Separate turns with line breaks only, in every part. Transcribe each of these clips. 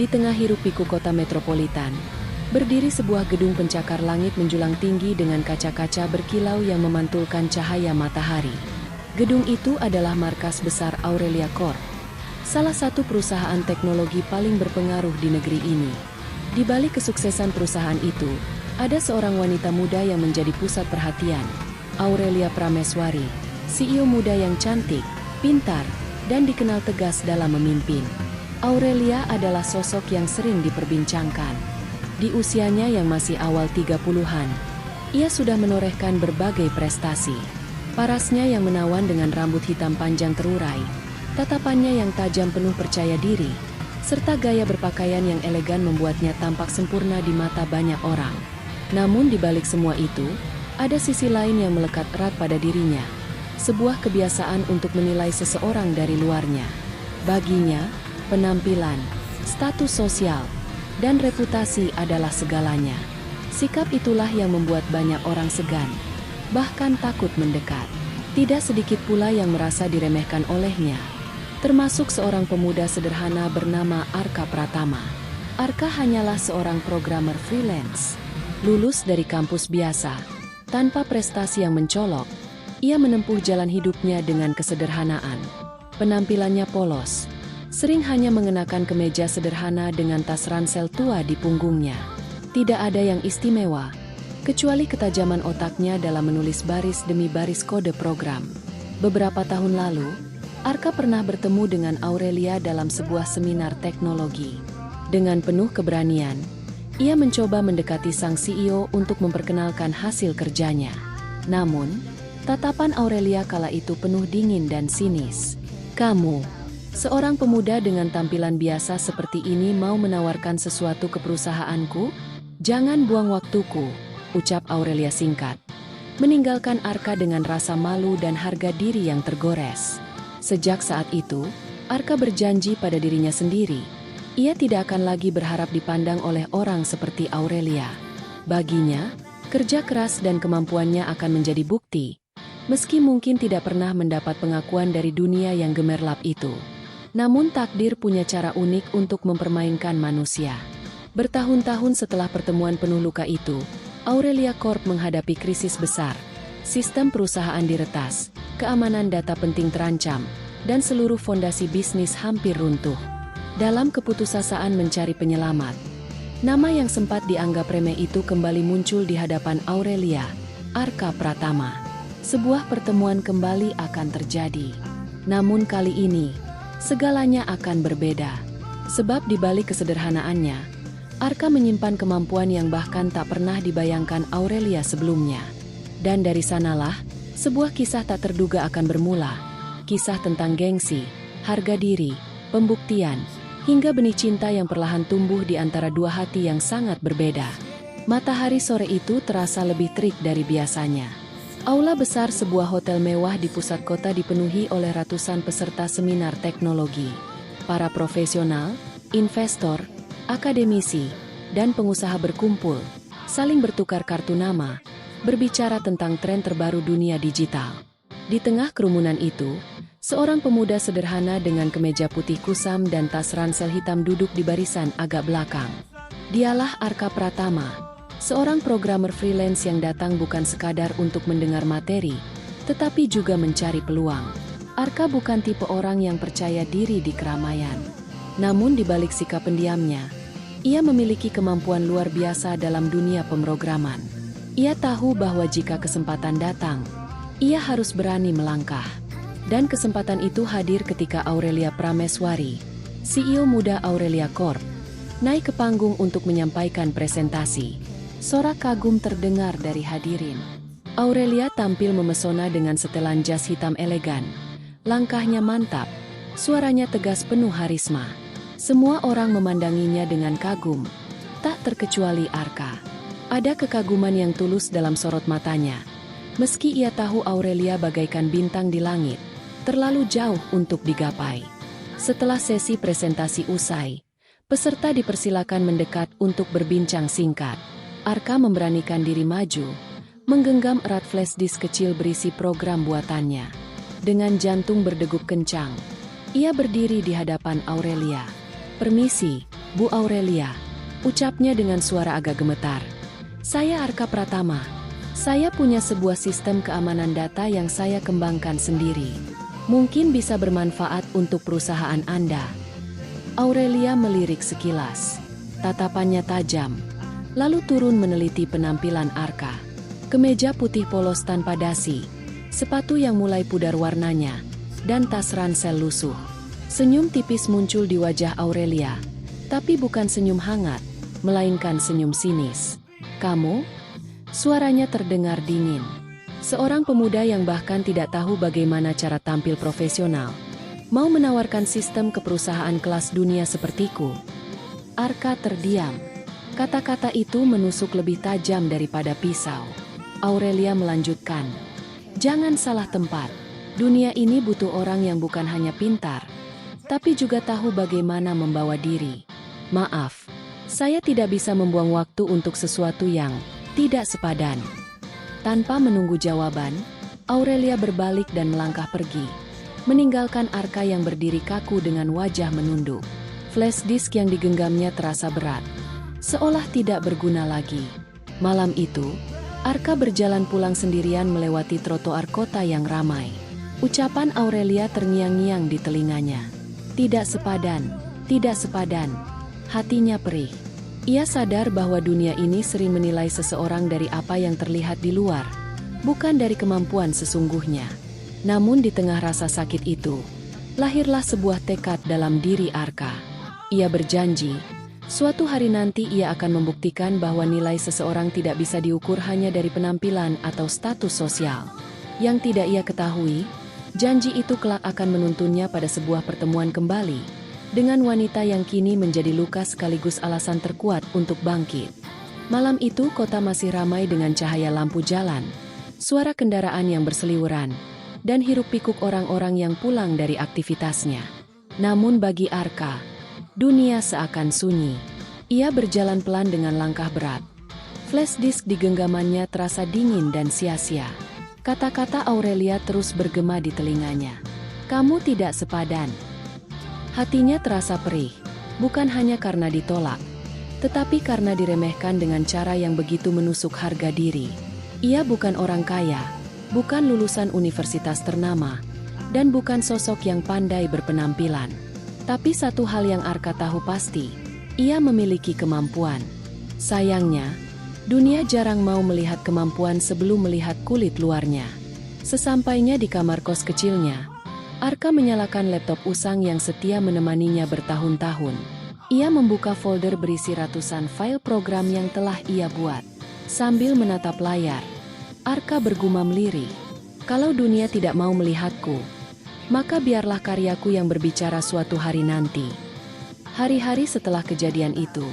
Di tengah hiruk-pikuk kota metropolitan, berdiri sebuah gedung pencakar langit menjulang tinggi dengan kaca-kaca berkilau yang memantulkan cahaya matahari. Gedung itu adalah markas besar Aurelia Corp, salah satu perusahaan teknologi paling berpengaruh di negeri ini. Di balik kesuksesan perusahaan itu, ada seorang wanita muda yang menjadi pusat perhatian, Aurelia Prameswari, CEO muda yang cantik, pintar, dan dikenal tegas dalam memimpin. Aurelia adalah sosok yang sering diperbincangkan. Di usianya yang masih awal 30-an, ia sudah menorehkan berbagai prestasi. Parasnya yang menawan dengan rambut hitam panjang terurai, tatapannya yang tajam penuh percaya diri, serta gaya berpakaian yang elegan membuatnya tampak sempurna di mata banyak orang. Namun di balik semua itu, ada sisi lain yang melekat erat pada dirinya. Sebuah kebiasaan untuk menilai seseorang dari luarnya. Baginya, penampilan, status sosial, dan reputasi adalah segalanya. Sikap itulah yang membuat banyak orang segan, bahkan takut mendekat. Tidak sedikit pula yang merasa diremehkan olehnya, termasuk seorang pemuda sederhana bernama Arka Pratama. Arka hanyalah seorang programmer freelance, lulus dari kampus biasa. Tanpa prestasi yang mencolok, ia menempuh jalan hidupnya dengan kesederhanaan. Penampilannya polos, sering hanya mengenakan kemeja sederhana dengan tas ransel tua di punggungnya. Tidak ada yang istimewa, kecuali ketajaman otaknya dalam menulis baris demi baris kode program. Beberapa tahun lalu, Arka pernah bertemu dengan Aurelia dalam sebuah seminar teknologi. Dengan penuh keberanian, ia mencoba mendekati sang CEO untuk memperkenalkan hasil kerjanya. Namun, tatapan Aurelia kala itu penuh dingin dan sinis. "Kamu, seorang pemuda dengan tampilan biasa seperti ini mau menawarkan sesuatu ke perusahaanku? Jangan buang waktuku," ucap Aurelia singkat, meninggalkan Arka dengan rasa malu dan harga diri yang tergores. Sejak saat itu, Arka berjanji pada dirinya sendiri, ia tidak akan lagi berharap dipandang oleh orang seperti Aurelia. Baginya, kerja keras dan kemampuannya akan menjadi bukti, meski mungkin tidak pernah mendapat pengakuan dari dunia yang gemerlap itu. Namun takdir punya cara unik untuk mempermainkan manusia. Bertahun-tahun setelah pertemuan penuh luka itu, Aurelia Corp menghadapi krisis besar. Sistem perusahaan diretas, keamanan data penting terancam, dan seluruh fondasi bisnis hampir runtuh. Dalam keputusasaan mencari penyelamat, nama yang sempat dianggap remeh itu kembali muncul di hadapan Aurelia, Arka Pratama. Sebuah pertemuan kembali akan terjadi. Namun kali ini, segalanya akan berbeda. Sebab di balik kesederhanaannya, Arka menyimpan kemampuan yang bahkan tak pernah dibayangkan Aurelia sebelumnya. Dan dari sanalah, sebuah kisah tak terduga akan bermula. Kisah tentang gengsi, harga diri, pembuktian, hingga benih cinta yang perlahan tumbuh di antara dua hati yang sangat berbeda. Matahari sore itu terasa lebih terik dari biasanya. Aula besar sebuah hotel mewah di pusat kota dipenuhi oleh ratusan peserta seminar teknologi. Para profesional, investor, akademisi, dan pengusaha berkumpul, saling bertukar kartu nama, berbicara tentang tren terbaru dunia digital. Di tengah kerumunan itu, seorang pemuda sederhana dengan kemeja putih kusam dan tas ransel hitam duduk di barisan agak belakang. Dialah Arka Pratama, seorang programmer freelance yang datang bukan sekadar untuk mendengar materi, tetapi juga mencari peluang. Arka bukan tipe orang yang percaya diri di keramaian. Namun di balik sikap pendiamnya, ia memiliki kemampuan luar biasa dalam dunia pemrograman. Ia tahu bahwa jika kesempatan datang, ia harus berani melangkah. Dan kesempatan itu hadir ketika Aurelia Prameswari, CEO muda Aurelia Corp, naik ke panggung untuk menyampaikan presentasi. Sorak kagum terdengar dari hadirin. Aurelia tampil memesona dengan setelan jas hitam elegan. Langkahnya mantap, suaranya tegas penuh harisma. Semua orang memandanginya dengan kagum, tak terkecuali Arka. Ada kekaguman yang tulus dalam sorot matanya. Meski ia tahu Aurelia bagaikan bintang di langit, terlalu jauh untuk digapai. Setelah sesi presentasi usai, peserta dipersilakan mendekat untuk berbincang singkat. Arka memberanikan diri maju, menggenggam erat flash disk kecil berisi program buatannya. Dengan jantung berdegup kencang, ia berdiri di hadapan Aurelia. "Permisi, Bu Aurelia, ucapnya dengan suara agak gemetar. Saya Arka Pratama. Saya punya sebuah sistem keamanan data yang saya kembangkan sendiri. Mungkin bisa bermanfaat untuk perusahaan Anda. Aurelia melirik sekilas. Tatapannya tajam. Lalu turun meneliti penampilan Arka. Kemeja putih polos tanpa dasi, sepatu yang mulai pudar warnanya, dan tas ransel lusuh. Senyum tipis muncul di wajah Aurelia, tapi bukan senyum hangat, melainkan senyum sinis. Kamu? Suaranya terdengar dingin. Seorang pemuda yang bahkan tidak tahu bagaimana cara tampil profesional, mau menawarkan sistem ke perusahaan kelas dunia sepertiku. Arka terdiam. Kata-kata itu menusuk lebih tajam daripada pisau. Aurelia melanjutkan. Jangan salah tempat. Dunia ini butuh orang yang bukan hanya pintar, tapi juga tahu bagaimana membawa diri. Maaf, saya tidak bisa membuang waktu untuk sesuatu yang tidak sepadan. Tanpa menunggu jawaban, Aurelia berbalik dan melangkah pergi, meninggalkan Arka yang berdiri kaku dengan wajah menunduk. Flash disk yang digenggamnya terasa berat, seolah tidak berguna lagi. Malam itu, Arka berjalan pulang sendirian melewati trotoar kota yang ramai. Ucapan Aurelia terngiang-ngiang di telinganya. Tidak sepadan, tidak sepadan. Hatinya perih. Ia sadar bahwa dunia ini sering menilai seseorang dari apa yang terlihat di luar, bukan dari kemampuan sesungguhnya. Namun di tengah rasa sakit itu, lahirlah sebuah tekad dalam diri Arka. Ia berjanji, suatu hari nanti ia akan membuktikan bahwa nilai seseorang tidak bisa diukur hanya dari penampilan atau status sosial. Yang tidak ia ketahui, janji itu kelak akan menuntunnya pada sebuah pertemuan kembali dengan wanita yang kini menjadi luka sekaligus alasan terkuat untuk bangkit. Malam itu kota masih ramai dengan cahaya lampu jalan, suara kendaraan yang berseliweran, dan hiruk-pikuk orang-orang yang pulang dari aktivitasnya. Namun bagi Arka, dunia seakan sunyi. Ia berjalan pelan dengan langkah berat. Flash disk di genggamannya terasa dingin dan sia-sia. Kata-kata Aurelia terus bergema di telinganya. Kamu tidak sepadan. Hatinya terasa perih, bukan hanya karena ditolak, tetapi karena diremehkan dengan cara yang begitu menusuk harga diri. Ia bukan orang kaya, bukan lulusan universitas ternama, dan bukan sosok yang pandai berpenampilan. Tapi satu hal yang Arka tahu pasti, ia memiliki kemampuan. Sayangnya, dunia jarang mau melihat kemampuan sebelum melihat kulit luarnya. Sesampainya di kamar kos kecilnya, Arka menyalakan laptop usang yang setia menemaninya bertahun-tahun. Ia membuka folder berisi ratusan file program yang telah ia buat. Sambil menatap layar, Arka bergumam lirih. Kalau dunia tidak mau melihatku, maka biarlah karyaku yang berbicara suatu hari nanti. Hari-hari setelah kejadian itu,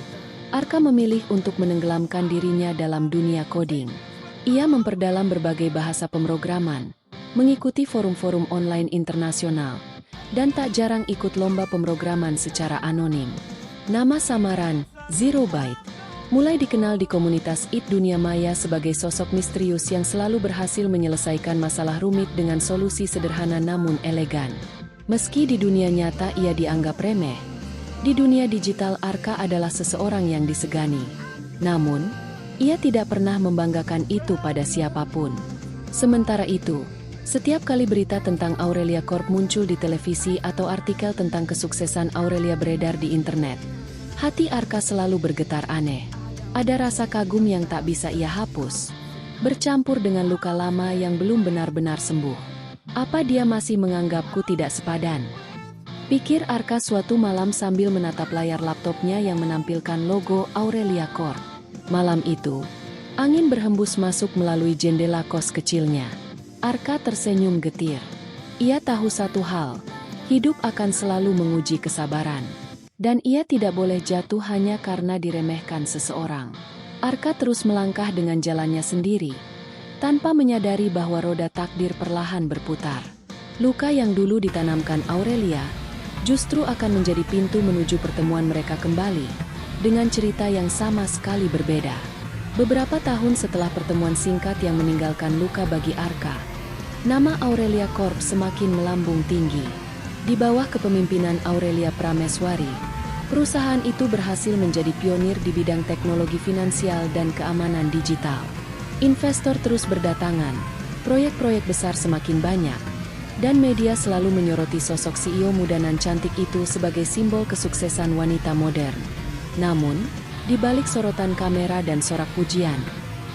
Arka memilih untuk menenggelamkan dirinya dalam dunia coding. Ia memperdalam berbagai bahasa pemrograman, mengikuti forum-forum online internasional, dan tak jarang ikut lomba pemrograman secara anonim. Nama samaran, Zero Byte, mulai dikenal di komunitas IT dunia maya sebagai sosok misterius yang selalu berhasil menyelesaikan masalah rumit dengan solusi sederhana namun elegan. Meski di dunia nyata ia dianggap remeh, di dunia digital Arka adalah seseorang yang disegani. Namun, ia tidak pernah membanggakan itu pada siapapun. Sementara itu, setiap kali berita tentang Aurelia Corp muncul di televisi atau artikel tentang kesuksesan Aurelia beredar di internet, hati Arka selalu bergetar aneh. Ada rasa kagum yang tak bisa ia hapus, bercampur dengan luka lama yang belum benar-benar sembuh. Apa dia masih menganggapku tidak sepadan? Pikir Arka suatu malam sambil menatap layar laptopnya yang menampilkan logo Aurelia Corp. Malam itu, angin berhembus masuk melalui jendela kos kecilnya. Arka tersenyum getir. Ia tahu satu hal, hidup akan selalu menguji kesabaran. Dan ia tidak boleh jatuh hanya karena diremehkan seseorang. Arka terus melangkah dengan jalannya sendiri, tanpa menyadari bahwa roda takdir perlahan berputar. Luka yang dulu ditanamkan Aurelia, justru akan menjadi pintu menuju pertemuan mereka kembali, dengan cerita yang sama sekali berbeda. Beberapa tahun setelah pertemuan singkat yang meninggalkan luka bagi Arka, nama Aurelia Corp semakin melambung tinggi. Di bawah kepemimpinan Aurelia Prameswari, Perusahaan itu berhasil menjadi pionir di bidang teknologi finansial dan keamanan digital. Investor terus berdatangan, proyek-proyek besar semakin banyak, dan media selalu menyoroti sosok CEO muda nan cantik itu sebagai simbol kesuksesan wanita modern. Namun, di balik sorotan kamera dan sorak pujian,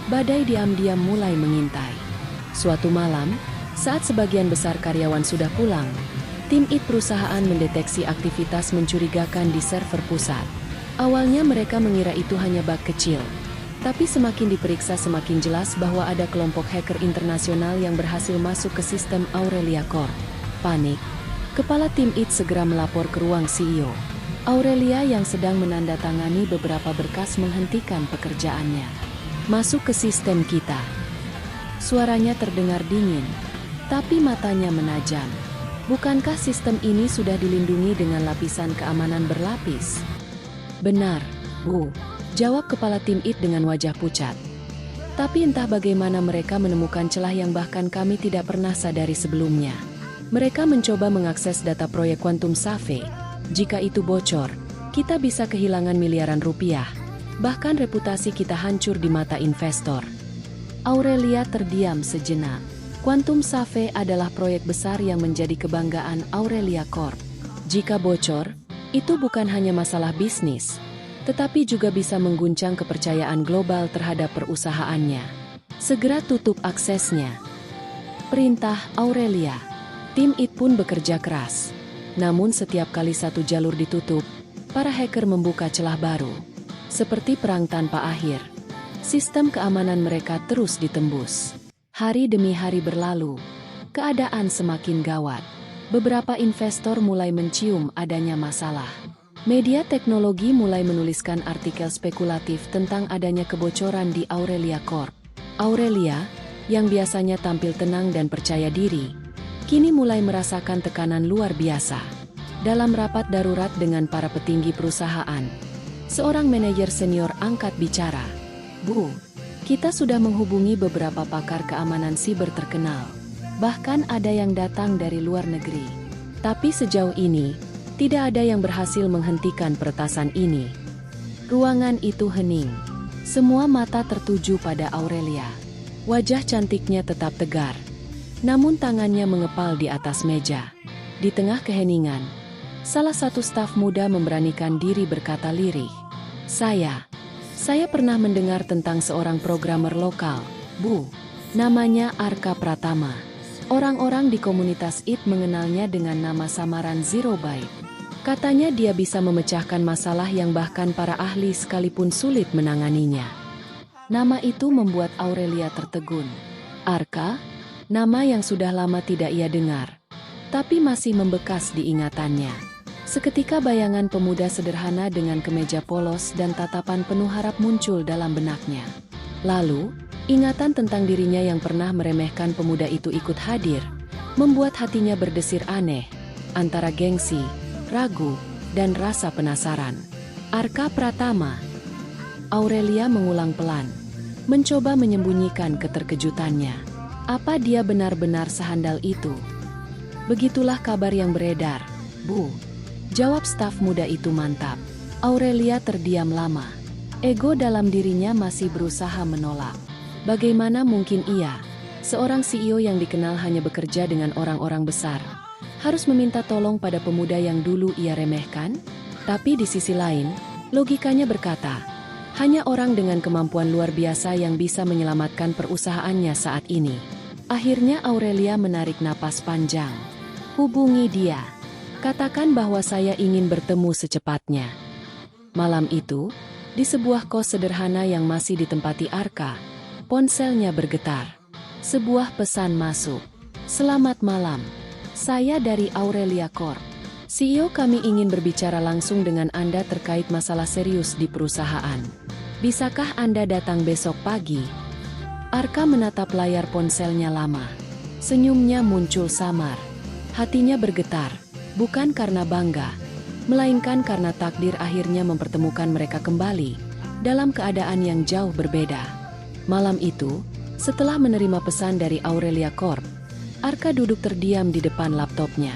badai diam-diam mulai mengintai. Suatu malam, saat sebagian besar karyawan sudah pulang, tim IT perusahaan mendeteksi aktivitas mencurigakan di server pusat. Awalnya mereka mengira itu hanya bug kecil, tapi semakin diperiksa semakin jelas bahwa ada kelompok hacker internasional yang berhasil masuk ke sistem Aurelia Corp. Panik, kepala tim IT segera melapor ke ruang CEO. Aurelia yang sedang menandatangani beberapa berkas menghentikan pekerjaannya. Masuk ke sistem kita. Suaranya terdengar dingin, tapi matanya menajam. Bukankah sistem ini sudah dilindungi dengan lapisan keamanan berlapis? Benar, Bu. Jawab kepala tim IT dengan wajah pucat. Tapi entah bagaimana mereka menemukan celah yang bahkan kami tidak pernah sadari sebelumnya. Mereka mencoba mengakses data proyek Quantum Safe. Jika itu bocor, kita bisa kehilangan miliaran rupiah. Bahkan reputasi kita hancur di mata investor. Aurelia terdiam sejenak. Quantum Safe adalah proyek besar yang menjadi kebanggaan Aurelia Corp. Jika bocor, itu bukan hanya masalah bisnis, tetapi juga bisa mengguncang kepercayaan global terhadap perusahaannya. Segera tutup aksesnya. Perintah Aurelia. Tim IT pun bekerja keras. Namun setiap kali satu jalur ditutup, para hacker membuka celah baru. Seperti perang tanpa akhir. Sistem keamanan mereka terus ditembus. Hari demi hari berlalu. Keadaan semakin gawat. Beberapa investor mulai mencium adanya masalah. Media teknologi mulai menuliskan artikel spekulatif tentang adanya kebocoran di Aurelia Corp. Aurelia, yang biasanya tampil tenang dan percaya diri, kini mulai merasakan tekanan luar biasa. Dalam rapat darurat dengan para petinggi perusahaan, seorang manajer senior angkat bicara. Bu, kita sudah menghubungi beberapa pakar keamanan siber terkenal. Bahkan ada yang datang dari luar negeri. Tapi sejauh ini, tidak ada yang berhasil menghentikan peretasan ini. Ruangan itu hening. Semua mata tertuju pada Aurelia. Wajah cantiknya tetap tegar. Namun tangannya mengepal di atas meja. Di tengah keheningan, salah satu staf muda memberanikan diri berkata lirih. Saya pernah mendengar tentang seorang programmer lokal, Bu. Namanya Arka Pratama. Orang-orang di komunitas IT mengenalnya dengan nama samaran Zero Byte. Katanya dia bisa memecahkan masalah yang bahkan para ahli sekalipun sulit menanganinya. Nama itu membuat Aurelia tertegun. Arka, nama yang sudah lama tidak ia dengar, tapi masih membekas di ingatannya. Seketika bayangan pemuda sederhana dengan kemeja polos dan tatapan penuh harap muncul dalam benaknya. Lalu, ingatan tentang dirinya yang pernah meremehkan pemuda itu ikut hadir, membuat hatinya berdesir aneh, antara gengsi, ragu, dan rasa penasaran. Arka Pratama. Aurelia mengulang pelan, mencoba menyembunyikan keterkejutannya. Apa dia benar-benar sehandal itu? Begitulah kabar yang beredar, Bu. Jawab staf muda itu mantap. Aurelia terdiam lama. Ego dalam dirinya masih berusaha menolak. Bagaimana mungkin ia, seorang CEO yang dikenal hanya bekerja dengan orang-orang besar, harus meminta tolong pada pemuda yang dulu ia remehkan? Tapi di sisi lain, logikanya berkata, hanya orang dengan kemampuan luar biasa yang bisa menyelamatkan perusahaannya saat ini. Akhirnya Aurelia menarik napas panjang. Hubungi dia. Katakan bahwa saya ingin bertemu secepatnya. Malam itu, di sebuah kos sederhana yang masih ditempati Arka, ponselnya bergetar. Sebuah pesan masuk. Selamat malam. Saya dari Aurelia Corp. CEO kami ingin berbicara langsung dengan Anda terkait masalah serius di perusahaan. Bisakah Anda datang besok pagi? Arka menatap layar ponselnya lama. Senyumnya muncul samar. Hatinya bergetar, bukan karena bangga, melainkan karena takdir akhirnya mempertemukan mereka kembali, dalam keadaan yang jauh berbeda. Malam itu, setelah menerima pesan dari Aurelia Corp, Arka duduk terdiam di depan laptopnya.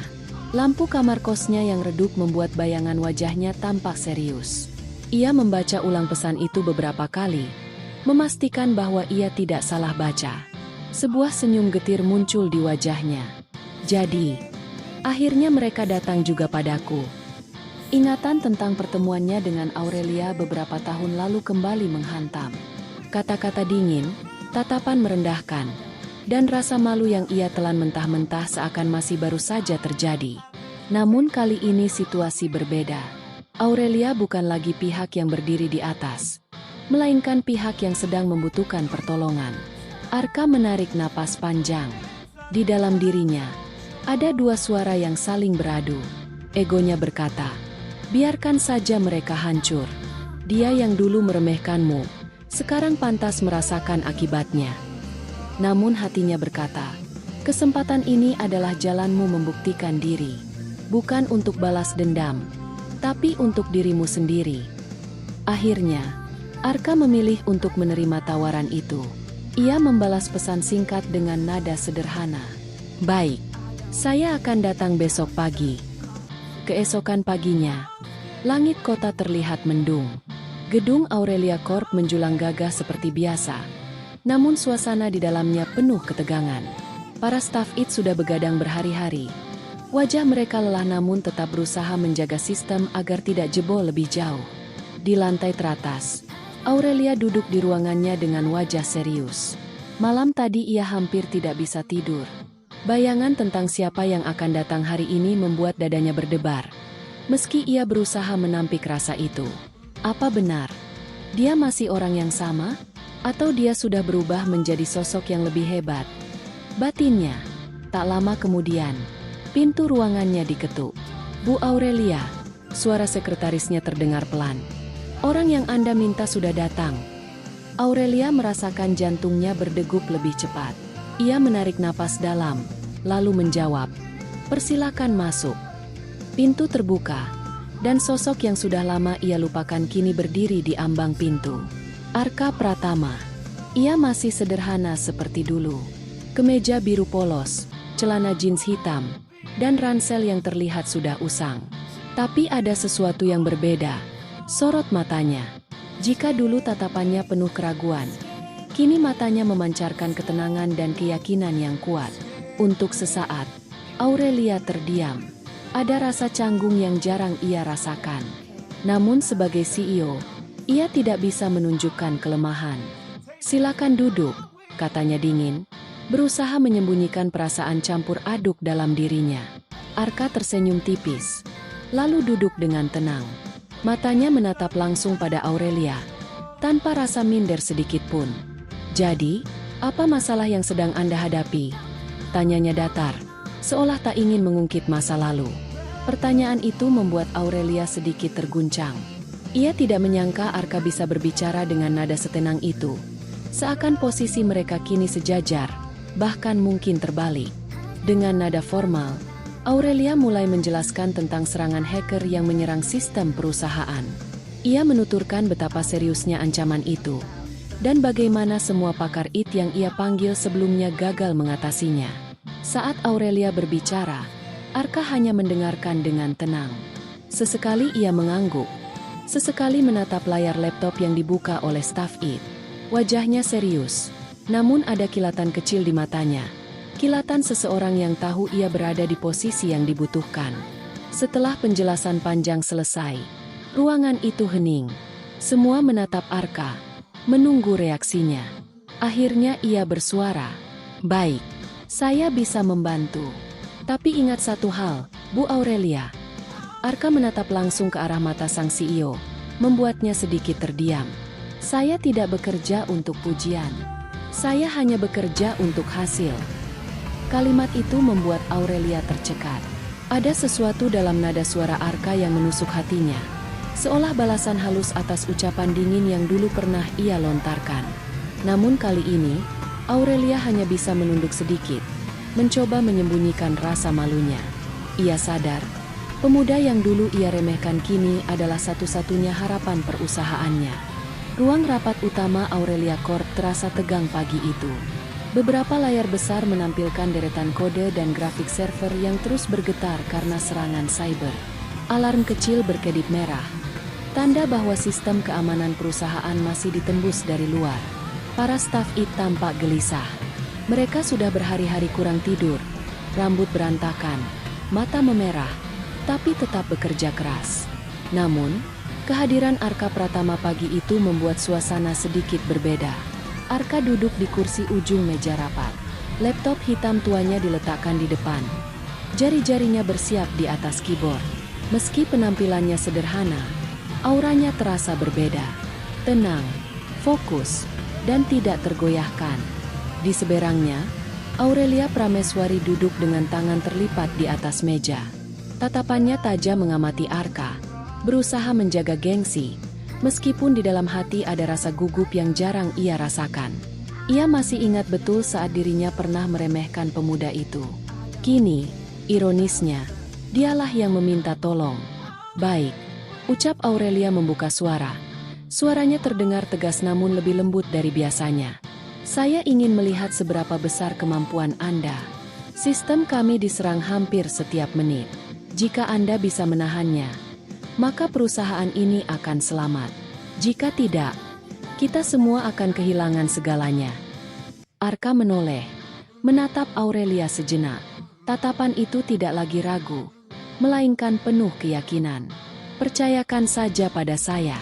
Lampu kamar kosnya yang redup membuat bayangan wajahnya tampak serius. Ia membaca ulang pesan itu beberapa kali, memastikan bahwa ia tidak salah baca. Sebuah senyum getir muncul di wajahnya. Jadi, akhirnya mereka datang juga padaku. Ingatan tentang pertemuannya dengan Aurelia beberapa tahun lalu kembali menghantam. Kata-kata dingin, tatapan merendahkan, dan rasa malu yang ia telan mentah-mentah seakan masih baru saja terjadi. Namun kali ini situasi berbeda. Aurelia bukan lagi pihak yang berdiri di atas, melainkan pihak yang sedang membutuhkan pertolongan. Arka menarik napas panjang. Di dalam dirinya, ada dua suara yang saling beradu. Egonya berkata, biarkan saja mereka hancur. Dia yang dulu meremehkanmu, sekarang pantas merasakan akibatnya. Namun hatinya berkata, kesempatan ini adalah jalanmu membuktikan diri. Bukan untuk balas dendam, tapi untuk dirimu sendiri. Akhirnya, Arka memilih untuk menerima tawaran itu. Ia membalas pesan singkat dengan nada sederhana. Baik, saya akan datang besok pagi. Keesokan paginya, langit kota terlihat mendung. Gedung Aurelia Corp menjulang gagah seperti biasa. Namun suasana di dalamnya penuh ketegangan. Para staf IT sudah begadang berhari-hari. Wajah mereka lelah namun tetap berusaha menjaga sistem agar tidak jebol lebih jauh. Di lantai teratas, Aurelia duduk di ruangannya dengan wajah serius. Malam tadi ia hampir tidak bisa tidur. Bayangan tentang siapa yang akan datang hari ini membuat dadanya berdebar. Meski ia berusaha menampik rasa itu. Apa benar? Dia masih orang yang sama? Atau dia sudah berubah menjadi sosok yang lebih hebat? Batinnya. Tak lama kemudian, pintu ruangannya diketuk. Bu Aurelia, suara sekretarisnya terdengar pelan. Orang yang Anda minta sudah datang. Aurelia merasakan jantungnya berdegup lebih cepat. Ia menarik napas dalam, lalu menjawab, persilakan masuk. Pintu terbuka, dan sosok yang sudah lama ia lupakan kini berdiri di ambang pintu. Arka Pratama. Ia masih sederhana seperti dulu. Kemeja biru polos, celana jeans hitam, dan ransel yang terlihat sudah usang. Tapi ada sesuatu yang berbeda. Sorot matanya. Jika dulu tatapannya penuh keraguan, kini matanya memancarkan ketenangan dan keyakinan yang kuat. Untuk sesaat, Aurelia terdiam. Ada rasa canggung yang jarang ia rasakan. Namun sebagai CEO, ia tidak bisa menunjukkan kelemahan. Silakan duduk, katanya dingin, berusaha menyembunyikan perasaan campur aduk dalam dirinya. Arka tersenyum tipis, lalu duduk dengan tenang. Matanya menatap langsung pada Aurelia, tanpa rasa minder sedikit pun. Jadi, apa masalah yang sedang Anda hadapi? Tanyanya datar, seolah tak ingin mengungkit masa lalu. Pertanyaan itu membuat Aurelia sedikit terguncang. Ia tidak menyangka Arka bisa berbicara dengan nada setenang itu. Seakan posisi mereka kini sejajar, bahkan mungkin terbalik. Dengan nada formal, Aurelia mulai menjelaskan tentang serangan hacker yang menyerang sistem perusahaan. Ia menuturkan betapa seriusnya ancaman itu, dan bagaimana semua pakar IT yang ia panggil sebelumnya gagal mengatasinya. Saat Aurelia berbicara, Arka hanya mendengarkan dengan tenang. Sesekali ia mengangguk. Sesekali menatap layar laptop yang dibuka oleh staf IT. Wajahnya serius, namun ada kilatan kecil di matanya. Kilatan seseorang yang tahu ia berada di posisi yang dibutuhkan. Setelah penjelasan panjang selesai, ruangan itu hening. Semua menatap Arka, menunggu reaksinya. Akhirnya ia bersuara, baik, saya bisa membantu. Tapi ingat satu hal, Bu Aurelia. Arka menatap langsung ke arah mata sang CEO, membuatnya sedikit terdiam. Saya tidak bekerja untuk pujian. Saya hanya bekerja untuk hasil. Kalimat itu membuat Aurelia tercekat. Ada sesuatu dalam nada suara Arka yang menusuk hatinya. Seolah balasan halus atas ucapan dingin yang dulu pernah ia lontarkan. Namun kali ini, Aurelia hanya bisa menunduk sedikit, mencoba menyembunyikan rasa malunya. Ia sadar, pemuda yang dulu ia remehkan kini adalah satu-satunya harapan perusahaannya. Ruang rapat utama Aurelia Corp terasa tegang pagi itu. Beberapa layar besar menampilkan deretan kode dan grafik server yang terus bergetar karena serangan cyber. Alarm kecil berkedip merah, tanda bahwa sistem keamanan perusahaan masih ditembus dari luar. Para staf IT tampak gelisah. Mereka sudah berhari-hari kurang tidur, rambut berantakan, mata memerah, tapi tetap bekerja keras. Namun, kehadiran Arka Pratama pagi itu membuat suasana sedikit berbeda. Arka duduk di kursi ujung meja rapat. Laptop hitam tuanya diletakkan di depan. Jari-jarinya bersiap di atas keyboard. Meski penampilannya sederhana, auranya terasa berbeda. Tenang, fokus, dan tidak tergoyahkan. Di seberangnya, Aurelia Prameswari duduk dengan tangan terlipat di atas meja. Tatapannya tajam mengamati Arka, berusaha menjaga gengsi, meskipun di dalam hati ada rasa gugup yang jarang ia rasakan. Ia masih ingat betul saat dirinya pernah meremehkan pemuda itu. Kini, ironisnya, dialah yang meminta tolong. Baik, ucap Aurelia membuka suara. Suaranya terdengar tegas namun lebih lembut dari biasanya. Saya ingin melihat seberapa besar kemampuan Anda. Sistem kami diserang hampir setiap menit. Jika Anda bisa menahannya, maka perusahaan ini akan selamat. Jika tidak, kita semua akan kehilangan segalanya. Arka menoleh, menatap Aurelia sejenak. Tatapan itu tidak lagi ragu, melainkan penuh keyakinan. Percayakan saja pada saya.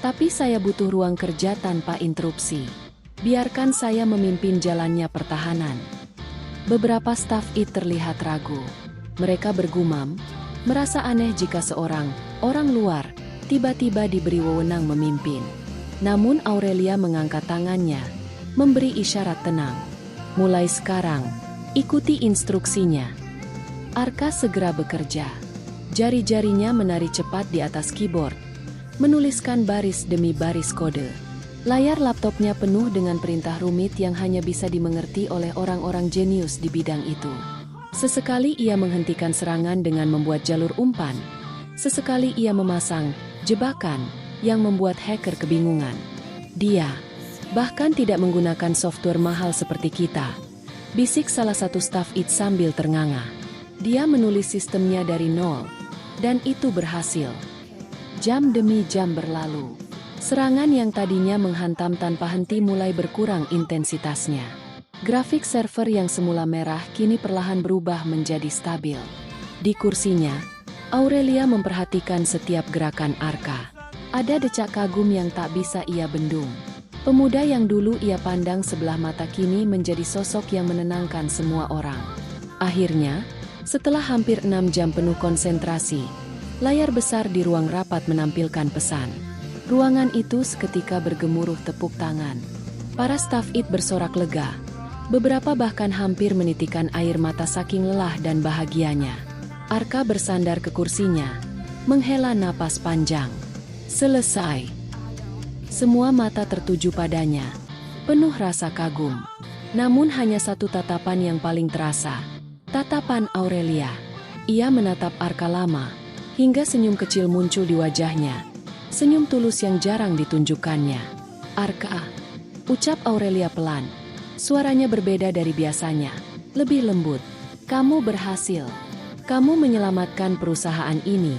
Tapi saya butuh ruang kerja tanpa interupsi. Biarkan saya memimpin jalannya pertahanan. Beberapa staf IT terlihat ragu. Mereka bergumam, merasa aneh jika seorang orang luar tiba-tiba diberi wewenang memimpin. Namun Aurelia mengangkat tangannya, memberi isyarat tenang. Mulai sekarang, ikuti instruksinya. Arka segera bekerja. Jari-jarinya menari cepat di atas keyboard, menuliskan baris demi baris kode. Layar laptopnya penuh dengan perintah rumit yang hanya bisa dimengerti oleh orang-orang jenius di bidang itu. Sesekali ia menghentikan serangan dengan membuat jalur umpan. Sesekali ia memasang jebakan yang membuat hacker kebingungan. Dia bahkan tidak menggunakan software mahal seperti kita, bisik salah satu staf IT sambil ternganga. Dia menulis sistemnya dari nol, dan itu berhasil. Jam demi jam berlalu. Serangan yang tadinya menghantam tanpa henti mulai berkurang intensitasnya. Grafik server yang semula merah kini perlahan berubah menjadi stabil. Di kursinya, Aurelia memperhatikan setiap gerakan Arka. Ada decak kagum yang tak bisa ia bendung. Pemuda yang dulu ia pandang sebelah mata kini menjadi sosok yang menenangkan semua orang. Akhirnya, setelah hampir 6 jam penuh konsentrasi, layar besar di ruang rapat menampilkan pesan. Ruangan itu seketika bergemuruh tepuk tangan. Para staf IT bersorak lega. Beberapa bahkan hampir menitikan air mata saking lelah dan bahagianya. Arka bersandar ke kursinya, menghela napas panjang. Selesai. Semua mata tertuju padanya, penuh rasa kagum. Namun hanya satu tatapan yang paling terasa. Tatapan Aurelia. Ia menatap Arka lama, hingga senyum kecil muncul di wajahnya. Senyum tulus yang jarang ditunjukkannya. Arka, ucap Aurelia pelan. Suaranya berbeda dari biasanya, lebih lembut. Kamu berhasil. Kamu menyelamatkan perusahaan ini.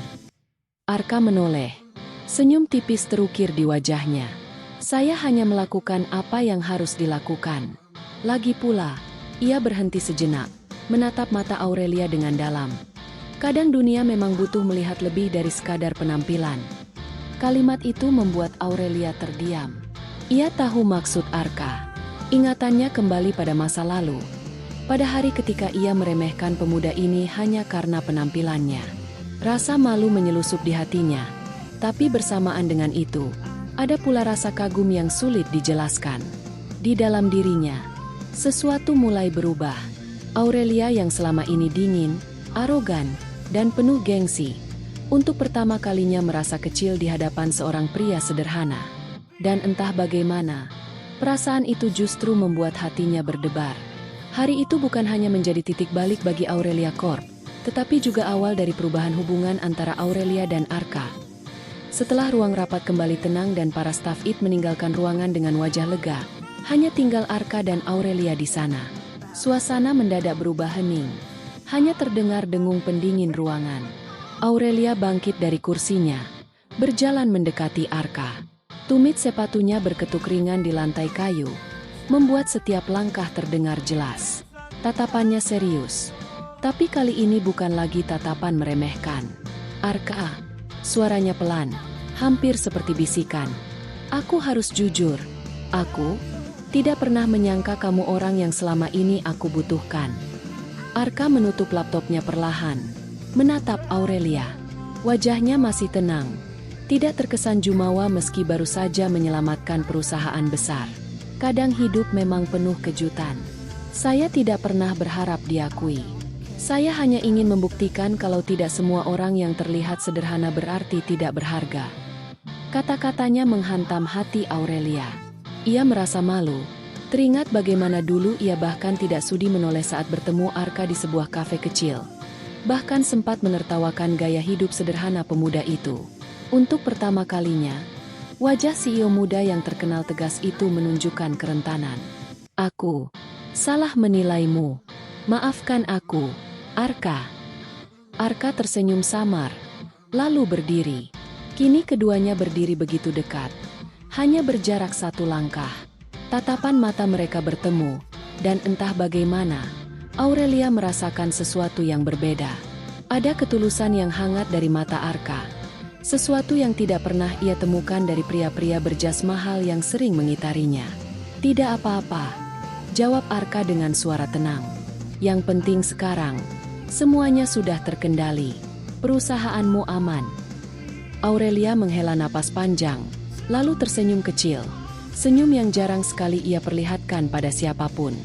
Arka menoleh. Senyum tipis terukir di wajahnya. Saya hanya melakukan apa yang harus dilakukan. Lagi pula, ia berhenti sejenak, menatap mata Aurelia dengan dalam. Kadang dunia memang butuh melihat lebih dari sekadar penampilan. Kalimat itu membuat Aurelia terdiam. Ia tahu maksud Arka. Ingatannya kembali pada masa lalu. Pada hari ketika ia meremehkan pemuda ini hanya karena penampilannya. Rasa malu menyelusup di hatinya. Tapi bersamaan dengan itu, ada pula rasa kagum yang sulit dijelaskan. Di dalam dirinya, sesuatu mulai berubah. Aurelia yang selama ini dingin, arogan, dan penuh gengsi, untuk pertama kalinya merasa kecil di hadapan seorang pria sederhana. Dan entah bagaimana, perasaan itu justru membuat hatinya berdebar. Hari itu bukan hanya menjadi titik balik bagi Aurelia Corp, tetapi juga awal dari perubahan hubungan antara Aurelia dan Arka. Setelah ruang rapat kembali tenang dan para staf IT meninggalkan ruangan dengan wajah lega, Hanya tinggal Arka dan Aurelia di sana. Suasana mendadak berubah hening. Hanya terdengar dengung pendingin ruangan. Aurelia bangkit dari kursinya, berjalan mendekati Arka. Tumit sepatunya berketuk ringan di lantai kayu, membuat setiap langkah terdengar jelas. Tatapannya serius, tapi kali ini bukan lagi tatapan meremehkan. Arka, suaranya pelan, hampir seperti bisikan. Aku harus jujur, aku tidak pernah menyangka kamu orang yang selama ini aku butuhkan. Arka menutup laptopnya perlahan, menatap Aurelia. Wajahnya masih tenang, tidak terkesan jumawa meski baru saja menyelamatkan perusahaan besar. Kadang hidup memang penuh kejutan. Saya tidak pernah berharap diakui. Saya hanya ingin membuktikan kalau tidak semua orang yang terlihat sederhana berarti tidak berharga. Kata-katanya menghantam hati Aurelia. Ia merasa malu. Teringat bagaimana dulu ia bahkan tidak sudi menoleh saat bertemu Arka di sebuah kafe kecil. Bahkan sempat menertawakan gaya hidup sederhana pemuda itu. Untuk pertama kalinya, wajah CEO muda yang terkenal tegas itu menunjukkan kerentanan. Aku salah menilaimu. Maafkan aku, Arka. Arka tersenyum samar, lalu berdiri. Kini keduanya berdiri begitu dekat, hanya berjarak satu langkah. Tatapan mata mereka bertemu, dan entah bagaimana, Aurelia merasakan sesuatu yang berbeda. Ada ketulusan yang hangat dari mata Arka. Sesuatu yang tidak pernah ia temukan dari pria-pria berjas mahal yang sering mengitarinya. Tidak apa-apa, jawab Arka dengan suara tenang. Yang penting sekarang, semuanya sudah terkendali. Perusahaanmu aman. Aurelia menghela napas panjang, lalu tersenyum kecil. Senyum yang jarang sekali ia perlihatkan pada siapapun.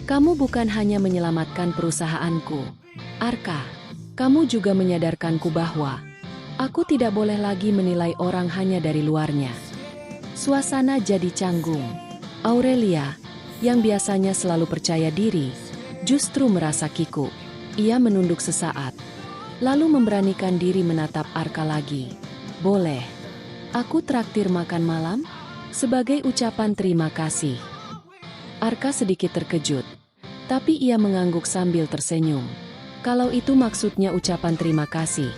Kamu bukan hanya menyelamatkan perusahaanku, Arka. Kamu juga menyadarkanku bahwa aku tidak boleh lagi menilai orang hanya dari luarnya. Suasana jadi canggung. Aurelia, yang biasanya selalu percaya diri, justru merasa kikuk. Ia menunduk sesaat, lalu memberanikan diri menatap Arka lagi. Boleh, aku traktir makan malam? Sebagai ucapan terima kasih. Arka sedikit terkejut, tapi ia mengangguk sambil tersenyum. Kalau itu maksudnya ucapan terima kasih,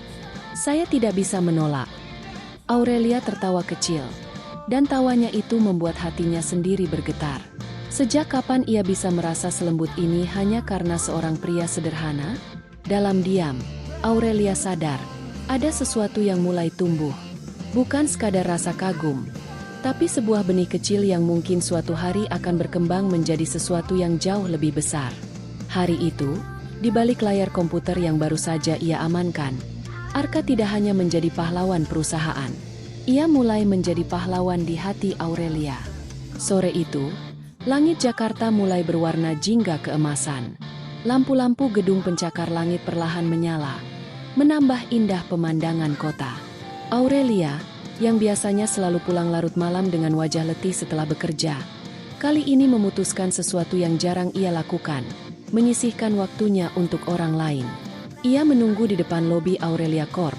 saya tidak bisa menolak. Aurelia tertawa kecil, dan tawanya itu membuat hatinya sendiri bergetar. Sejak kapan ia bisa merasa selembut ini hanya karena seorang pria sederhana? Dalam diam, Aurelia sadar, ada sesuatu yang mulai tumbuh. Bukan sekadar rasa kagum, tapi sebuah benih kecil yang mungkin suatu hari akan berkembang menjadi sesuatu yang jauh lebih besar. Hari itu, di balik layar komputer yang baru saja ia amankan, Arka tidak hanya menjadi pahlawan perusahaan. Ia mulai menjadi pahlawan di hati Aurelia. Sore itu, langit Jakarta mulai berwarna jingga keemasan. Lampu-lampu gedung pencakar langit perlahan menyala, menambah indah pemandangan kota. Aurelia, yang biasanya selalu pulang larut malam dengan wajah letih setelah bekerja, kali ini memutuskan sesuatu yang jarang ia lakukan, menyisihkan waktunya untuk orang lain. Ia menunggu di depan lobi Aurelia Corp,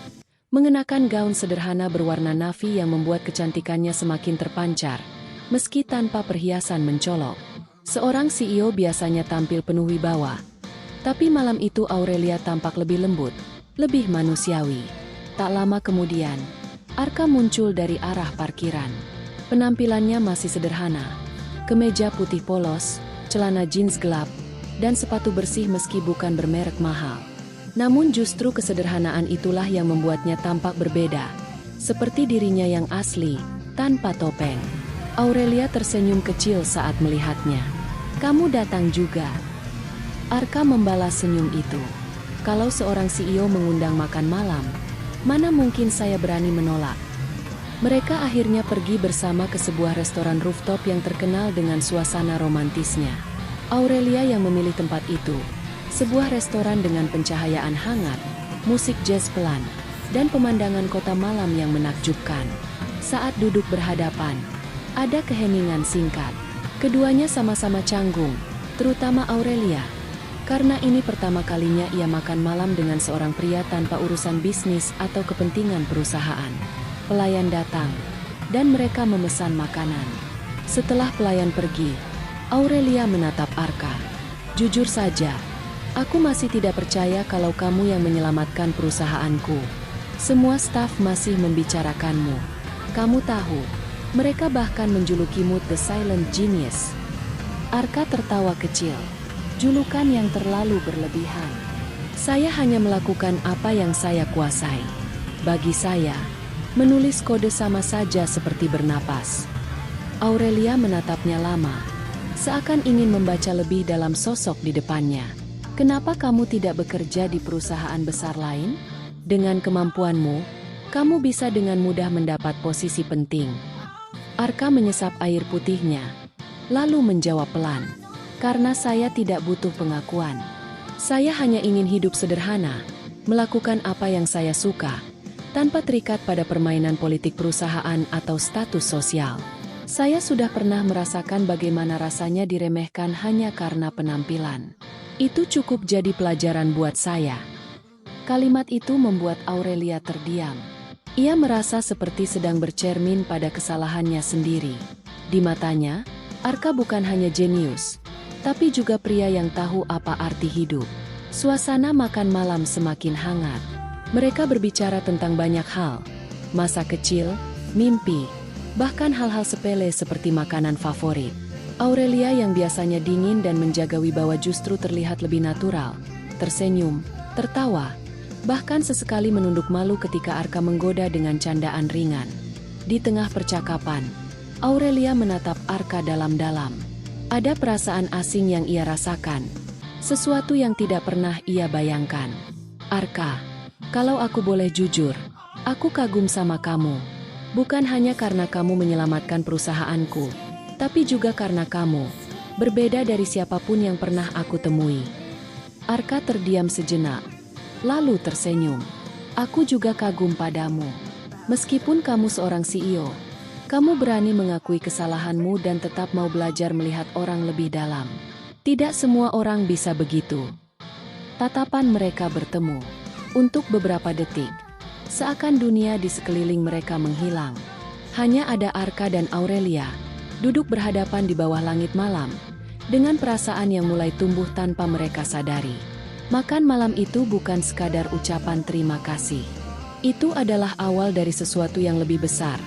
mengenakan gaun sederhana berwarna navy yang membuat kecantikannya semakin terpancar, meski tanpa perhiasan mencolok. Seorang CEO biasanya tampil penuh wibawa, tapi malam itu Aurelia tampak lebih lembut, lebih manusiawi. Tak lama kemudian, Arka muncul dari arah parkiran. Penampilannya masih sederhana. Kemeja putih polos, celana jeans gelap, dan sepatu bersih meski bukan bermerek mahal. Namun justru kesederhanaan itulah yang membuatnya tampak berbeda. Seperti dirinya yang asli, tanpa topeng. Aurelia tersenyum kecil saat melihatnya. Kamu datang juga. Arka membalas senyum itu. Kalau seorang CEO mengundang makan malam, mana mungkin saya berani menolak. Mereka akhirnya pergi bersama ke sebuah restoran rooftop yang terkenal dengan suasana romantisnya. Aurelia yang memilih tempat itu. Sebuah restoran dengan pencahayaan hangat, musik jazz pelan, dan pemandangan kota malam yang menakjubkan. Saat duduk berhadapan, ada keheningan singkat. Keduanya sama-sama canggung, terutama Aurelia. Karena ini pertama kalinya ia makan malam dengan seorang pria tanpa urusan bisnis atau kepentingan perusahaan. Pelayan datang, dan mereka memesan makanan. Setelah pelayan pergi, Aurelia menatap Arka. Jujur saja, aku masih tidak percaya kalau kamu yang menyelamatkan perusahaanku. Semua staf masih membicarakanmu. Kamu tahu, mereka bahkan menjulukimu The Silent Genius. Arka tertawa kecil. Julukan yang terlalu berlebihan. Saya hanya melakukan apa yang saya kuasai. Bagi saya, menulis kode sama saja seperti bernapas. Aurelia menatapnya lama, seakan ingin membaca lebih dalam sosok di depannya. Kenapa kamu tidak bekerja di perusahaan besar lain? Dengan kemampuanmu, kamu bisa dengan mudah mendapat posisi penting. Arka menyesap air putihnya, lalu menjawab pelan. Karena saya tidak butuh pengakuan. Saya hanya ingin hidup sederhana, melakukan apa yang saya suka, tanpa terikat pada permainan politik perusahaan atau status sosial. Saya sudah pernah merasakan bagaimana rasanya diremehkan hanya karena penampilan. Itu cukup jadi pelajaran buat saya. Kalimat itu membuat Aurelia terdiam. Ia merasa seperti sedang bercermin pada kesalahannya sendiri. Di matanya, Arka bukan hanya jenius, tapi juga pria yang tahu apa arti hidup. Suasana makan malam semakin hangat. Mereka berbicara tentang banyak hal. Masa kecil, mimpi, bahkan hal-hal sepele seperti makanan favorit. Aurelia yang biasanya dingin dan menjaga wibawa justru terlihat lebih natural. Tersenyum, tertawa, bahkan sesekali menunduk malu ketika Arka menggoda dengan candaan ringan. Di tengah percakapan, Aurelia menatap Arka dalam-dalam. Ada perasaan asing yang ia rasakan, sesuatu yang tidak pernah ia bayangkan. Arka, kalau aku boleh jujur, aku kagum sama kamu. Bukan hanya karena kamu menyelamatkan perusahaanku, tapi juga karena kamu berbeda dari siapapun yang pernah aku temui. Arka terdiam sejenak, lalu tersenyum. Aku juga kagum padamu. Meskipun kamu seorang CEO, kamu berani mengakui kesalahanmu dan tetap mau belajar melihat orang lebih dalam. Tidak semua orang bisa begitu. Tatapan mereka bertemu. Untuk beberapa detik, seakan dunia di sekeliling mereka menghilang. Hanya ada Arka dan Aurelia, duduk berhadapan di bawah langit malam, dengan perasaan yang mulai tumbuh tanpa mereka sadari. Makan malam itu bukan sekadar ucapan terima kasih. Itu adalah awal dari sesuatu yang lebih besar.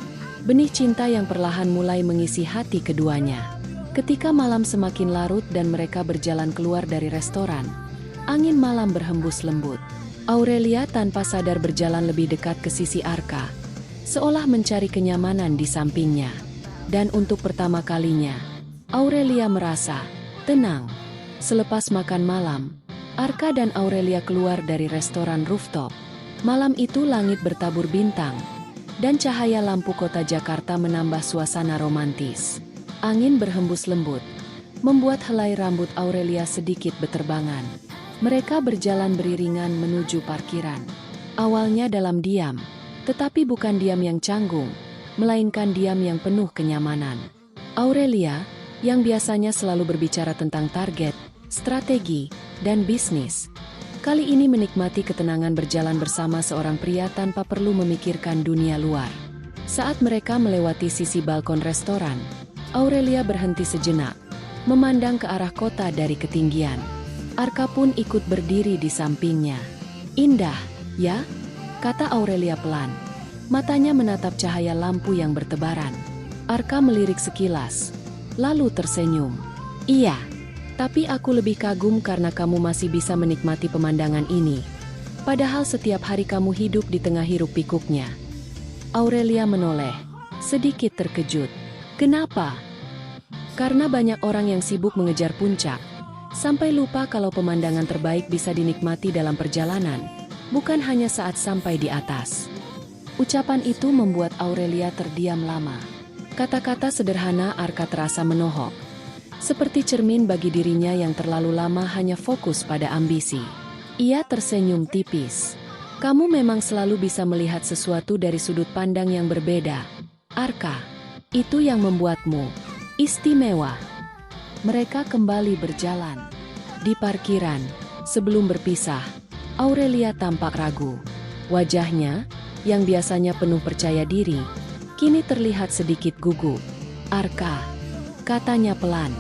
Benih cinta yang perlahan mulai mengisi hati keduanya. Ketika malam semakin larut dan mereka berjalan keluar dari restoran, angin malam berhembus lembut. Aurelia tanpa sadar berjalan lebih dekat ke sisi Arka, seolah mencari kenyamanan di sampingnya. Dan untuk pertama kalinya, Aurelia merasa tenang. Selepas makan malam, Arka dan Aurelia keluar dari restoran rooftop. Malam itu langit bertabur bintang, dan cahaya lampu kota Jakarta menambah suasana romantis. Angin berhembus lembut, membuat helai rambut Aurelia sedikit berterbangan. Mereka berjalan beriringan menuju parkiran. Awalnya dalam diam, tetapi bukan diam yang canggung, melainkan diam yang penuh kenyamanan. Aurelia, yang biasanya selalu berbicara tentang target, strategi, dan bisnis, kali ini menikmati ketenangan berjalan bersama seorang pria tanpa perlu memikirkan dunia luar. Saat mereka melewati sisi balkon restoran, Aurelia berhenti sejenak, memandang ke arah kota dari ketinggian. Arka pun ikut berdiri di sampingnya. Indah, ya? Kata Aurelia pelan. Matanya menatap cahaya lampu yang bertebaran. Arka melirik sekilas, lalu tersenyum. Iya, tapi aku lebih kagum karena kamu masih bisa menikmati pemandangan ini. Padahal setiap hari kamu hidup di tengah hiruk pikuknya. Aurelia menoleh, sedikit terkejut. Kenapa? Karena banyak orang yang sibuk mengejar puncak, sampai lupa kalau pemandangan terbaik bisa dinikmati dalam perjalanan, bukan hanya saat sampai di atas. Ucapan itu membuat Aurelia terdiam lama. Kata-kata sederhana Arka terasa menohok, seperti cermin bagi dirinya yang terlalu lama hanya fokus pada ambisi. Ia tersenyum tipis. Kamu memang selalu bisa melihat sesuatu dari sudut pandang yang berbeda, Arka. Itu yang membuatmu istimewa. Mereka kembali berjalan. Di parkiran, sebelum berpisah, Aurelia tampak ragu. Wajahnya, yang biasanya penuh percaya diri, kini terlihat sedikit gugup. Arka, katanya pelan.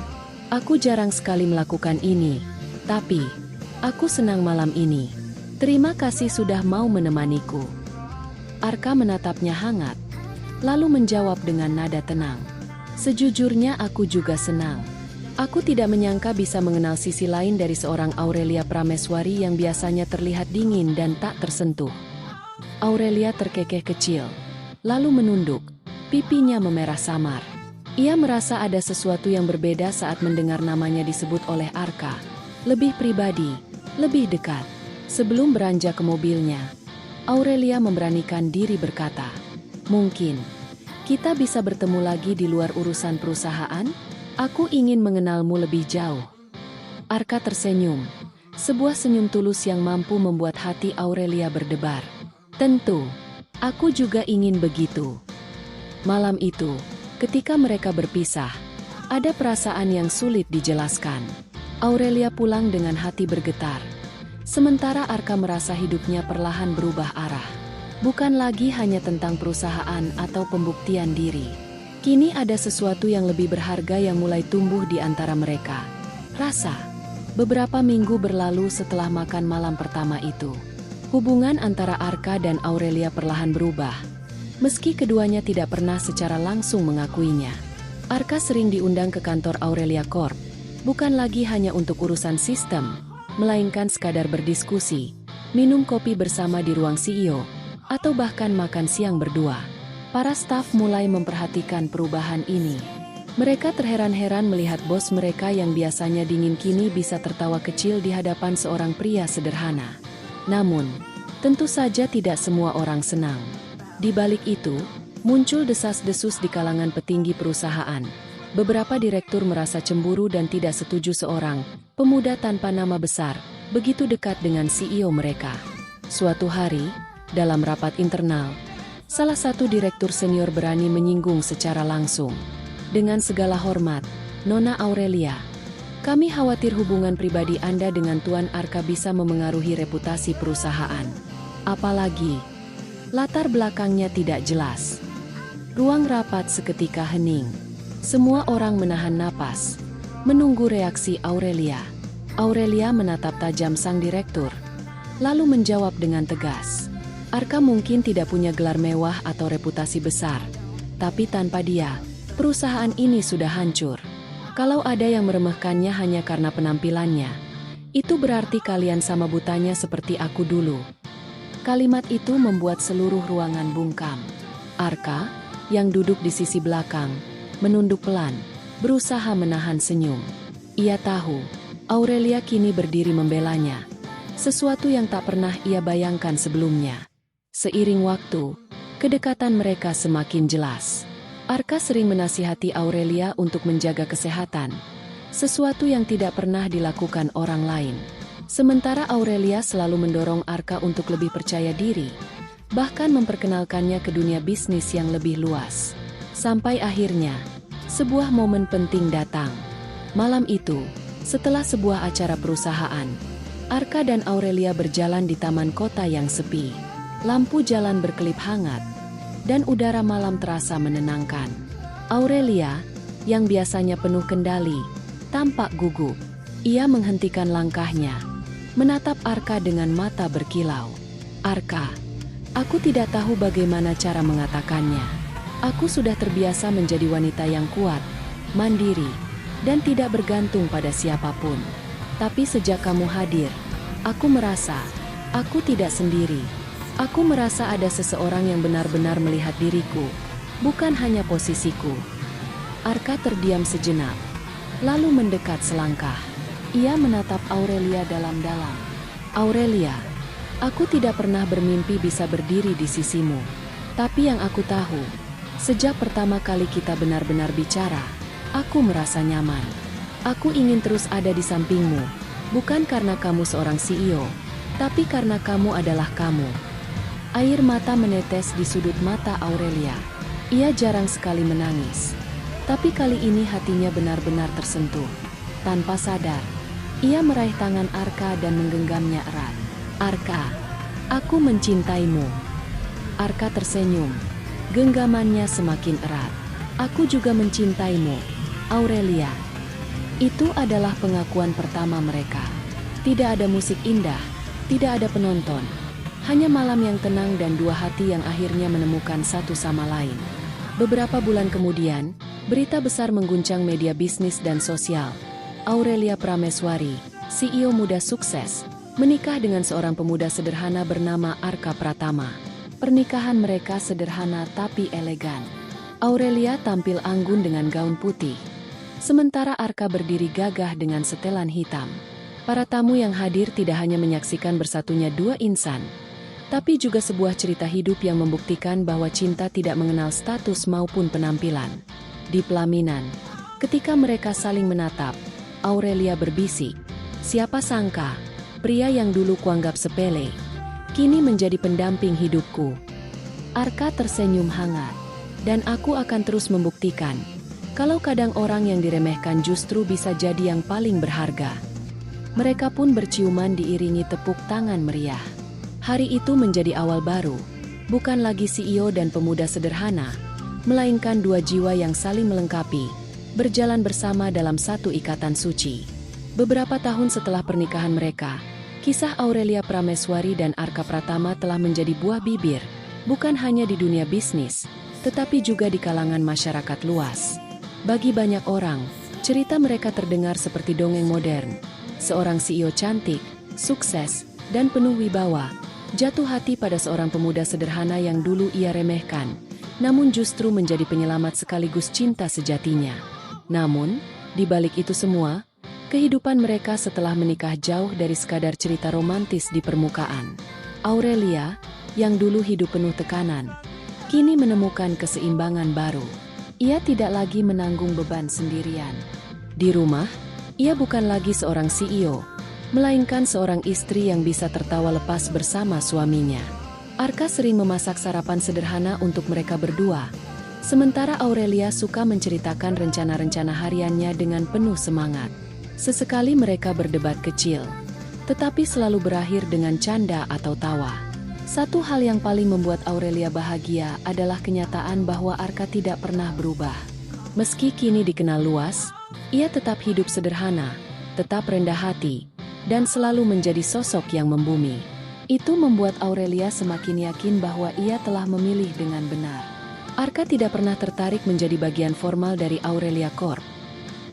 Aku jarang sekali melakukan ini, tapi aku senang malam ini. Terima kasih sudah mau menemaniku. Arka menatapnya hangat, lalu menjawab dengan nada tenang. Sejujurnya aku juga senang. Aku tidak menyangka bisa mengenal sisi lain dari seorang Aurelia Prameswari yang biasanya terlihat dingin dan tak tersentuh. Aurelia terkekeh kecil, lalu menunduk, pipinya memerah samar. Ia merasa ada sesuatu yang berbeda saat mendengar namanya disebut oleh Arka. Lebih pribadi, lebih dekat. Sebelum beranjak ke mobilnya, Aurelia memberanikan diri berkata, "Mungkin kita bisa bertemu lagi di luar urusan perusahaan? Aku ingin mengenalmu lebih jauh." Arka tersenyum, sebuah senyum tulus yang mampu membuat hati Aurelia berdebar. "Tentu, aku juga ingin begitu." Malam itu, ketika mereka berpisah, ada perasaan yang sulit dijelaskan. Aurelia pulang dengan hati bergetar, sementara Arka merasa hidupnya perlahan berubah arah. Bukan lagi hanya tentang perusahaan atau pembuktian diri. Kini ada sesuatu yang lebih berharga yang mulai tumbuh di antara mereka. Rasa. Beberapa minggu berlalu setelah makan malam pertama itu. Hubungan antara Arka dan Aurelia perlahan berubah. Meski keduanya tidak pernah secara langsung mengakuinya. Arka sering diundang ke kantor Aurelia Corp. Bukan lagi hanya untuk urusan sistem, melainkan sekadar berdiskusi, minum kopi bersama di ruang CEO, atau bahkan makan siang berdua. Para staf mulai memperhatikan perubahan ini. Mereka terheran-heran melihat bos mereka yang biasanya dingin kini bisa tertawa kecil di hadapan seorang pria sederhana. Namun, tentu saja tidak semua orang senang. Di balik itu, muncul desas-desus di kalangan petinggi perusahaan. Beberapa direktur merasa cemburu dan tidak setuju seorang pemuda tanpa nama besar begitu dekat dengan CEO mereka. Suatu hari, dalam rapat internal, salah satu direktur senior berani menyinggung secara langsung. "Dengan segala hormat, Nona Aurelia, kami khawatir hubungan pribadi Anda dengan Tuan Arka bisa memengaruhi reputasi perusahaan. Apalagi latar belakangnya tidak jelas." Ruang rapat seketika hening. Semua orang menahan napas, menunggu reaksi Aurelia. Aurelia menatap tajam sang direktur, lalu menjawab dengan tegas. "Arka mungkin tidak punya gelar mewah atau reputasi besar, tapi tanpa dia, perusahaan ini sudah hancur. Kalau ada yang meremehkannya hanya karena penampilannya, itu berarti kalian sama butanya seperti aku dulu." Kalimat itu membuat seluruh ruangan bungkam. Arka, yang duduk di sisi belakang, menunduk pelan, berusaha menahan senyum. Ia tahu, Aurelia kini berdiri membelanya, sesuatu yang tak pernah ia bayangkan sebelumnya. Seiring waktu, kedekatan mereka semakin jelas. Arka sering menasihati Aurelia untuk menjaga kesehatan, sesuatu yang tidak pernah dilakukan orang lain. Sementara Aurelia selalu mendorong Arka untuk lebih percaya diri, bahkan memperkenalkannya ke dunia bisnis yang lebih luas. Sampai akhirnya, sebuah momen penting datang. Malam itu, setelah sebuah acara perusahaan, Arka dan Aurelia berjalan di taman kota yang sepi. Lampu jalan berkelip hangat, dan udara malam terasa menenangkan. Aurelia, yang biasanya penuh kendali, tampak gugup. Ia menghentikan langkahnya, menatap Arka dengan mata berkilau. "Arka, aku tidak tahu bagaimana cara mengatakannya. Aku sudah terbiasa menjadi wanita yang kuat, mandiri, dan tidak bergantung pada siapapun. Tapi sejak kamu hadir, aku merasa aku tidak sendiri. Aku merasa ada seseorang yang benar-benar melihat diriku, bukan hanya posisiku." Arka terdiam sejenak, lalu mendekat selangkah. Ia menatap Aurelia dalam-dalam. "Aurelia, aku tidak pernah bermimpi bisa berdiri di sisimu. Tapi yang aku tahu, sejak pertama kali kita benar-benar bicara, aku merasa nyaman. Aku ingin terus ada di sampingmu, bukan karena kamu seorang CEO, tapi karena kamu adalah kamu." Air mata menetes di sudut mata Aurelia. Ia jarang sekali menangis, tapi kali ini hatinya benar-benar tersentuh. Tanpa sadar, ia meraih tangan Arka dan menggenggamnya erat. "Arka, aku mencintaimu." Arka tersenyum, genggamannya semakin erat. "Aku juga mencintaimu, Aurelia." Itu adalah pengakuan pertama mereka. Tidak ada musik indah, tidak ada penonton. Hanya malam yang tenang dan dua hati yang akhirnya menemukan satu sama lain. Beberapa bulan kemudian, berita besar mengguncang media bisnis dan sosial. Aurelia Prameswari, CEO muda sukses, menikah dengan seorang pemuda sederhana bernama Arka Pratama. Pernikahan mereka sederhana tapi elegan. Aurelia tampil anggun dengan gaun putih, sementara Arka berdiri gagah dengan setelan hitam. Para tamu yang hadir tidak hanya menyaksikan bersatunya dua insan, tapi juga sebuah cerita hidup yang membuktikan bahwa cinta tidak mengenal status maupun penampilan. Di pelaminan, ketika mereka saling menatap, Aurelia berbisik, "Siapa sangka, pria yang dulu kuanggap sepele, kini menjadi pendamping hidupku." Arka tersenyum hangat, "Dan aku akan terus membuktikan, kalau kadang orang yang diremehkan justru bisa jadi yang paling berharga." Mereka pun berciuman diiringi tepuk tangan meriah. Hari itu menjadi awal baru, bukan lagi CEO dan pemuda sederhana, melainkan dua jiwa yang saling melengkapi, berjalan bersama dalam satu ikatan suci. Beberapa tahun setelah pernikahan mereka, kisah Aurelia Prameswari dan Arka Pratama telah menjadi buah bibir, bukan hanya di dunia bisnis, tetapi juga di kalangan masyarakat luas. Bagi banyak orang, cerita mereka terdengar seperti dongeng modern. Seorang CEO cantik, sukses, dan penuh wibawa, jatuh hati pada seorang pemuda sederhana yang dulu ia remehkan, namun justru menjadi penyelamat sekaligus cinta sejatinya. Namun, di balik itu semua, kehidupan mereka setelah menikah jauh dari sekadar cerita romantis di permukaan. Aurelia, yang dulu hidup penuh tekanan, kini menemukan keseimbangan baru. Ia tidak lagi menanggung beban sendirian. Di rumah, ia bukan lagi seorang CEO, melainkan seorang istri yang bisa tertawa lepas bersama suaminya. Arka sering memasak sarapan sederhana untuk mereka berdua, sementara Aurelia suka menceritakan rencana-rencana hariannya dengan penuh semangat. Sesekali mereka berdebat kecil, tetapi selalu berakhir dengan canda atau tawa. Satu hal yang paling membuat Aurelia bahagia adalah kenyataan bahwa Arka tidak pernah berubah. Meski kini dikenal luas, ia tetap hidup sederhana, tetap rendah hati, dan selalu menjadi sosok yang membumi. Itu membuat Aurelia semakin yakin bahwa ia telah memilih dengan benar. Arka tidak pernah tertarik menjadi bagian formal dari Aurelia Corp,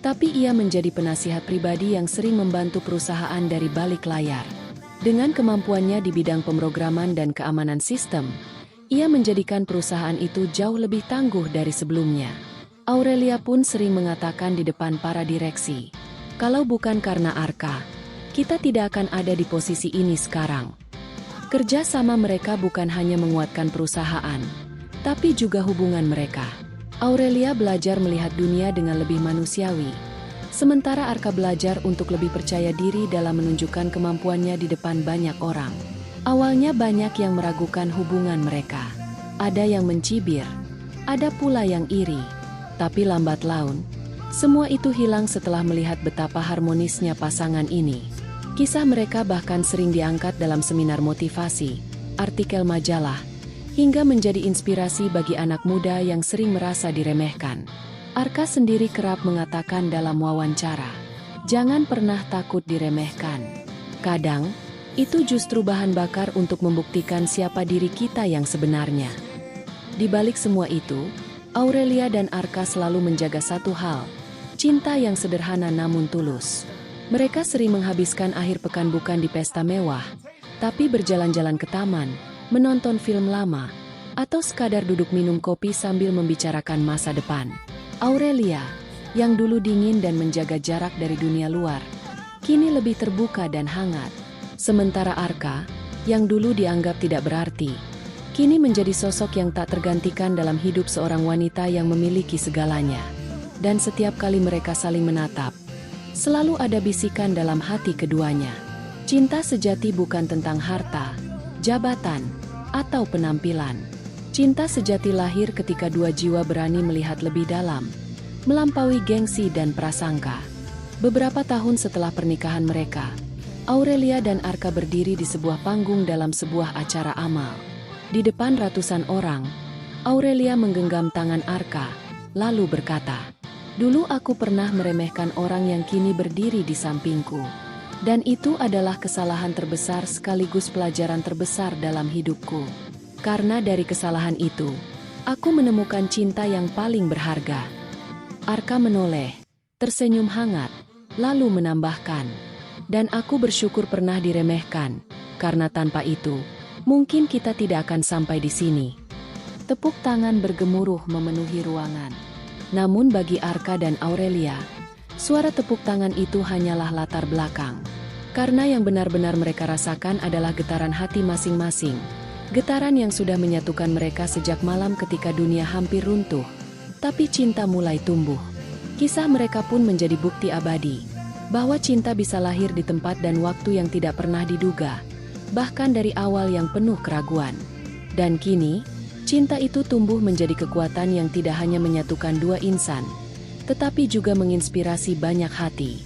tapi ia menjadi penasihat pribadi yang sering membantu perusahaan dari balik layar. Dengan kemampuannya di bidang pemrograman dan keamanan sistem, ia menjadikan perusahaan itu jauh lebih tangguh dari sebelumnya. Aurelia pun sering mengatakan di depan para direksi, "Kalau bukan karena Arka, kita tidak akan ada di posisi ini sekarang." Kerja sama mereka bukan hanya menguatkan perusahaan, tapi juga hubungan mereka. Aurelia belajar melihat dunia dengan lebih manusiawi, sementara Arka belajar untuk lebih percaya diri dalam menunjukkan kemampuannya di depan banyak orang. Awalnya banyak yang meragukan hubungan mereka. Ada yang mencibir, ada pula yang iri. Tapi lambat laun, semua itu hilang setelah melihat betapa harmonisnya pasangan ini. Kisah mereka bahkan sering diangkat dalam seminar motivasi, artikel majalah, hingga menjadi inspirasi bagi anak muda yang sering merasa diremehkan. Arka sendiri kerap mengatakan dalam wawancara, "Jangan pernah takut diremehkan. Kadang, itu justru bahan bakar untuk membuktikan siapa diri kita yang sebenarnya." Di balik semua itu, Aurelia dan Arka selalu menjaga satu hal, cinta yang sederhana namun tulus. Mereka sering menghabiskan akhir pekan bukan di pesta mewah, tapi berjalan-jalan ke taman, menonton film lama, atau sekadar duduk minum kopi sambil membicarakan masa depan. Aurelia, yang dulu dingin dan menjaga jarak dari dunia luar, kini lebih terbuka dan hangat. Sementara Arka, yang dulu dianggap tidak berarti, kini menjadi sosok yang tak tergantikan dalam hidup seorang wanita yang memiliki segalanya. Dan setiap kali mereka saling menatap, selalu ada bisikan dalam hati keduanya. Cinta sejati bukan tentang harta, jabatan, atau penampilan. Cinta sejati lahir ketika dua jiwa berani melihat lebih dalam, melampaui gengsi dan prasangka. Beberapa tahun setelah pernikahan mereka, Aurelia dan Arka berdiri di sebuah panggung dalam sebuah acara amal. Di depan ratusan orang, Aurelia menggenggam tangan Arka, lalu berkata, Dulu aku pernah meremehkan orang yang kini berdiri di sampingku. Dan itu adalah kesalahan terbesar sekaligus pelajaran terbesar dalam hidupku. Karena dari kesalahan itu, aku menemukan cinta yang paling berharga. Arka menoleh, tersenyum hangat, lalu menambahkan, dan aku bersyukur pernah diremehkan, karena tanpa itu, mungkin kita tidak akan sampai di sini. Tepuk tangan bergemuruh memenuhi ruangan. Namun bagi Arka dan Aurelia, suara tepuk tangan itu hanyalah latar belakang. Karena yang benar-benar mereka rasakan adalah getaran hati masing-masing. Getaran yang sudah menyatukan mereka sejak malam ketika dunia hampir runtuh. Tapi cinta mulai tumbuh. Kisah mereka pun menjadi bukti abadi. Bahwa cinta bisa lahir di tempat dan waktu yang tidak pernah diduga. Bahkan dari awal yang penuh keraguan. Dan kini, cinta itu tumbuh menjadi kekuatan yang tidak hanya menyatukan dua insan, tetapi juga menginspirasi banyak hati.